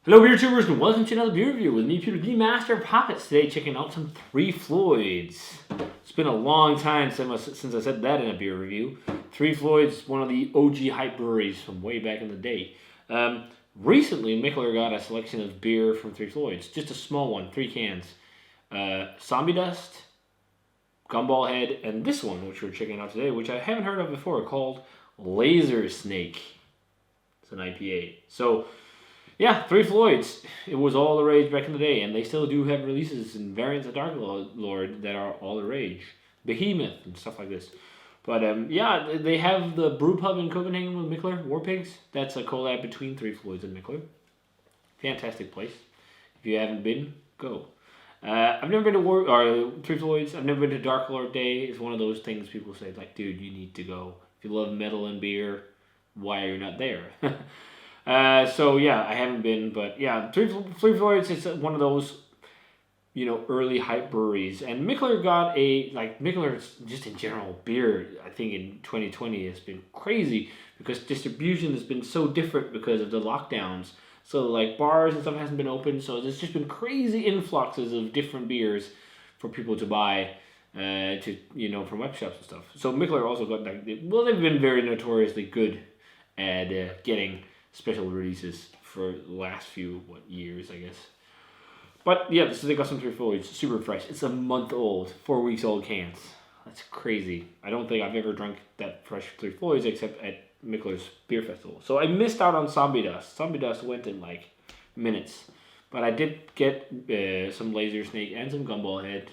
Hello beer tubers and welcome to another beer review with me, Peter the Master of Pockets. Today checking out some Three Floyds. It's been a long time since I said that in a beer review. Three Floyds, one of the OG hype breweries from way back in the day. Recently, Mickler got a selection of beer from Three Floyds. Just a small one, 3 cans. Zombie Dust, Gumball Head, and this one, which we're checking out today, which I haven't heard of before, called LazerSnake. It's an IPA. So, yeah, Three Floyds. It was all the rage back in the day, and they still do have releases and variants of Dark Lord that are all the rage. Behemoth and stuff like this. But yeah, they have the brew pub in Copenhagen with Mickler, War Pigs. That's a collab between Three Floyds and Mickler. Fantastic place. If you haven't been, go. I've never been to Three Floyds. I've never been to Dark Lord Day. It's one of those things people say, like, dude, you need to go. If you love metal and beer, why are you not there? So yeah, I haven't been, but yeah, Three Floyds is one of those, early hype breweries. And Mickler got Mickler's just in general beer, I think in 2020 has been crazy because distribution has been so different because of the lockdowns. So like bars and stuff hasn't been open, so there's just been crazy influxes of different beers for people to buy. From web shops and stuff. So Mickler also got they've been very notoriously good at getting special releases for the last few years, I guess. But yeah, so they got some Three Floyds, super fresh. It's a month old, 4 weeks old cans. That's crazy. I don't think I've ever drunk that fresh Three Floyds except at Mickler's Beer Festival. So I missed out on Zombie Dust. Zombie Dust went in like minutes. But I did get some LazerSnake and some Gumball Head,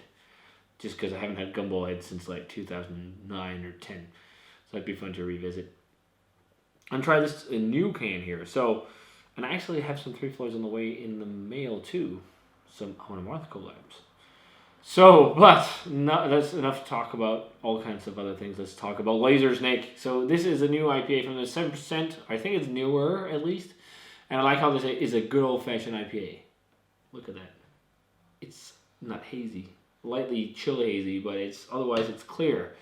just because I haven't had Gumball Head since like 2009 or 10. So it'd be fun to revisit. And try this new can here. So, and I actually have some Three Floyds on the way in the mail too. Some Hona Martha collabs. So, but that's enough to talk about all kinds of other things. Let's talk about LazerSnake. So this is a new IPA from the 7%. I think it's newer at least. And I like how they say it's a good old fashioned IPA. Look at that. It's not hazy. Lightly chill hazy, but otherwise it's clear.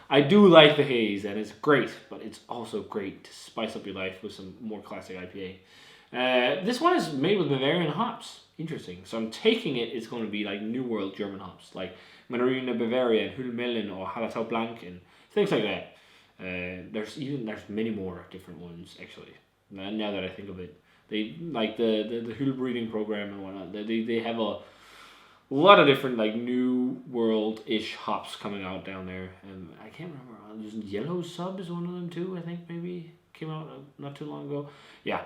I do like the haze, and it's great, but it's also great to spice up your life with some more classic IPA. This one is made with Bavarian hops. Interesting. So I'm taking it's going to be like New World German hops, like Mandarina Bavaria and Hüdelmellen or Hallertau Blanc and things like that. There's many more different ones, actually. Now that I think of it. They, like the Hüdel breeding program and whatnot, they have a lot of different like New World-ish hops coming out down there, and I can't remember. There's Yellow Sub is one of them too. I think maybe came out not too long ago. Yeah,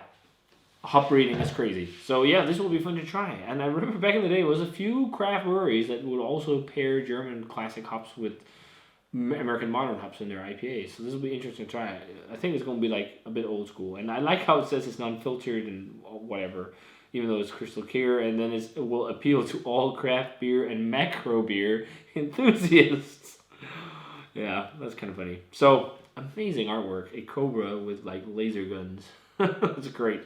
hop breeding is crazy. So yeah, this will be fun to try. And I remember back in the day, there was a few craft breweries that would also pair German classic hops with American modern hops in their IPAs. So this will be interesting to try. I think it's going to be like a bit old school, and I like how it says it's non-filtered and whatever, even though it's crystal clear, and then it will appeal to all craft beer and macro beer enthusiasts. Yeah, that's kind of funny. So, amazing artwork. A cobra with, like, laser guns. That's great.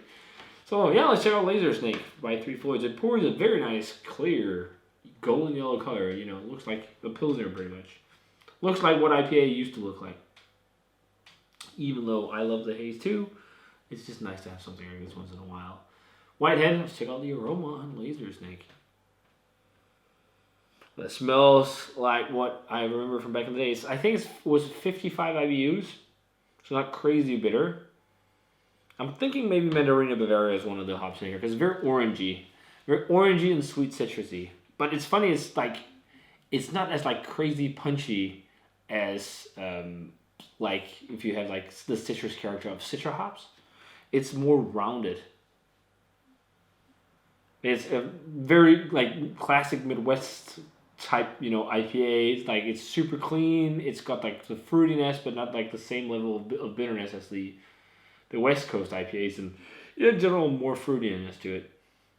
So, yeah, let's check out LazerSnake by Three Floyds. It pours a very nice, clear, golden yellow color. It looks like a Pilsner, pretty much. Looks like what IPA used to look like. Even though I love the haze, too, it's just nice to have something like this once in a while. Whitehead, let's check out the aroma on LazerSnake. That smells like what I remember from back in the days. I think it was 55 IBUs, so not crazy bitter. I'm thinking maybe Mandarina Bavaria is one of the hops in here because it's very orangey and sweet citrusy. But it's funny, it's not as like crazy punchy as like if you have like the citrus character of Citra hops. It's more rounded. It's a very like classic Midwest type, IPA. It's like it's super clean. It's got like the fruitiness, but not like the same level of bitterness as the West Coast IPAs, and in general more fruitiness to it.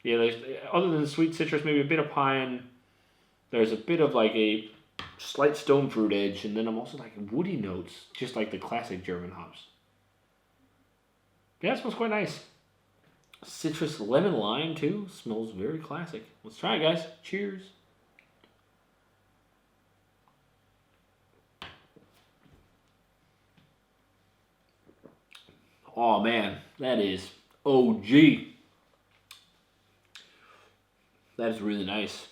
Yeah, there's other than sweet citrus, maybe a bit of pine. There's a bit of like a slight stone fruit edge, and then I'm also like woody notes, just like the classic German hops. Yeah, it smells quite nice. Citrus lemon lime too. Smells very classic. Let's try it, guys. Cheers. Oh man, that is OG. That is really nice.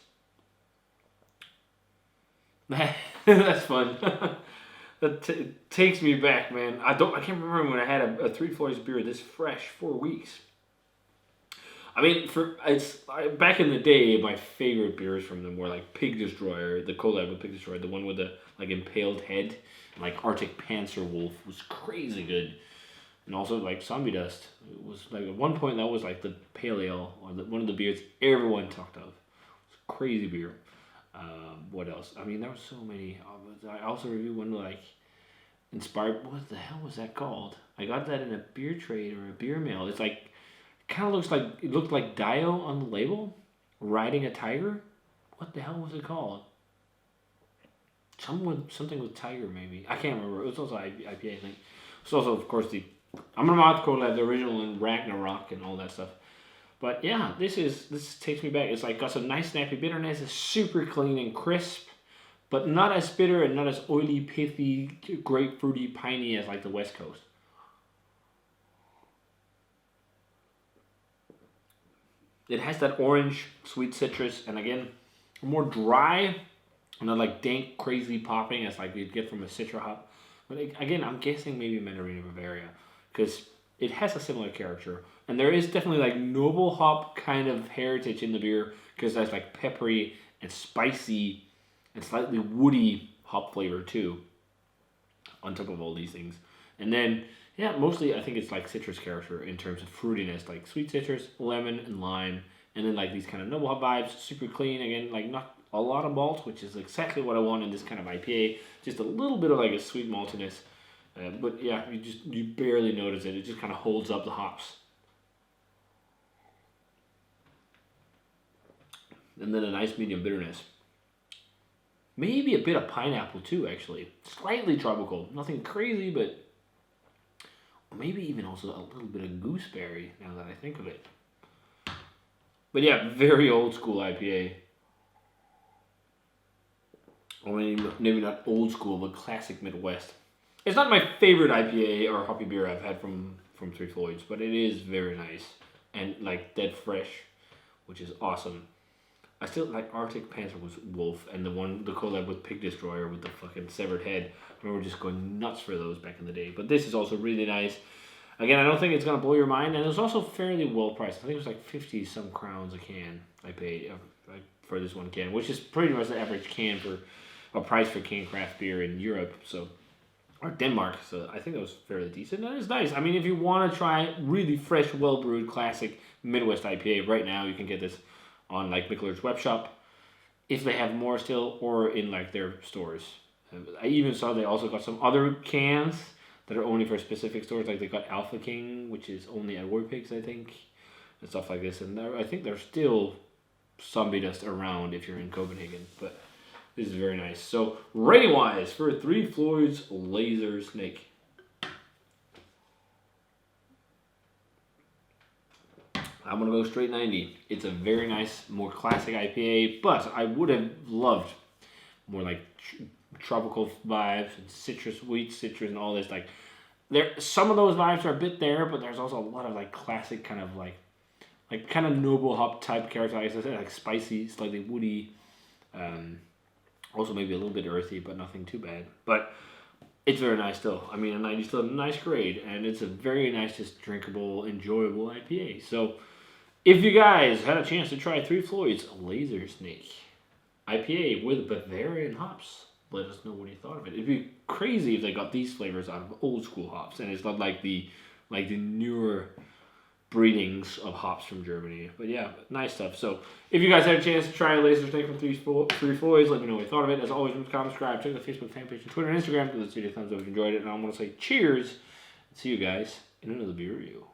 That's fun. That takes me back, man. I can't remember when I had a Three Floyds beer this fresh, 4 weeks. I mean, back in the day, my favorite beers from them were like Pig Destroyer, the collab with Pig Destroyer, the one with the like impaled head, like Arctic Panzer Wolf was crazy good, and also like Zombie Dust. It was like at one point that was like the pale ale or one of the beers everyone talked of. It was a crazy beer. What else? I mean, there were so many. I also reviewed one like inspired. What the hell was that called? I got that in a beer trade or a beer mail. It's like. Kind of looked like Dio on the label, riding a tiger. What the hell was it called? Something with tiger maybe. I can't remember. It was also IPA, I think. It's also of course the Amramath collab, the original, and Ragnarok and all that stuff. But yeah, this takes me back. It's like got some nice snappy bitterness. It's super clean and crisp, but not as bitter and not as oily, pithy, grapefruity, piney as like the West Coast. It has that orange, sweet citrus, and again, more dry, not like dank, crazy popping as like you'd get from a Citra hop. But again, I'm guessing maybe Mandarina Bavaria, because it has a similar character. And there is definitely like noble hop kind of heritage in the beer, because there's like peppery and spicy and slightly woody hop flavor too, on top of all these things. And then, yeah, mostly I think it's like citrus character in terms of fruitiness, like sweet citrus, lemon, and lime. And then like these kind of noble hop vibes, super clean, again, like not a lot of malt, which is exactly what I want in this kind of IPA. Just a little bit of like a sweet maltiness. But yeah, you barely notice it. It just kind of holds up the hops. And then a nice medium bitterness. Maybe a bit of pineapple too, actually. Slightly tropical. Nothing crazy, but maybe even also a little bit of gooseberry, now that I think of it. But yeah, very old school IPA. I mean, maybe not old school, but classic Midwest. It's not my favorite IPA or hoppy beer I've had from Three Floyds, but it is very nice. And like dead fresh, which is awesome. I still like Arctic Panzer was Wolf, and the collab with Pig Destroyer with the fucking severed head. I remember just going nuts for those back in the day. But this is also really nice. Again, I don't think it's gonna blow your mind, and it was also fairly well priced. I think it was like 50 some crowns a can I paid for this one can, which is pretty much the average can for a price for canned craft beer in Europe, or Denmark. So I think it was fairly decent. And it's nice. I mean, if you want to try really fresh, well brewed, classic Midwest IPA, right now you can get this on like Mickler's web shop, if they have more still, or in like their stores. I even saw they also got some other cans that are only for specific stores, like they got Alpha King, which is only at Warpigs, I think, and stuff like this. And I think there's still Zombie Dust around if you're in Copenhagen, but this is very nice. So rating wise for Three Floyds LazerSnake, I'm going to go straight 90. It's a very nice, more classic IPA, but I would have loved more like tropical vibes and citrus, wheat citrus, and all this. Like, some of those vibes are a bit there, but there's also a lot of like classic kind of like kind of noble hop type characteristics, like spicy, slightly woody, also maybe a little bit earthy, but nothing too bad. But it's very nice still. I mean, a 90 is still a nice grade, and it's a very nice, just drinkable, enjoyable IPA. So if you guys had a chance to try Three Floyds LazerSnake IPA with Bavarian hops, let us know what you thought of it. It'd be crazy if they got these flavors out of old school hops, and it's not like the newer breedings of hops from Germany. But yeah, nice stuff. So if you guys had a chance to try LazerSnake from Three Floyds, let me know what you thought of it. As always, comment, subscribe, check the Facebook fan page, and Twitter and Instagram. Give this video a thumbs up if you enjoyed it. And I want to say cheers, and see you guys in another beer review.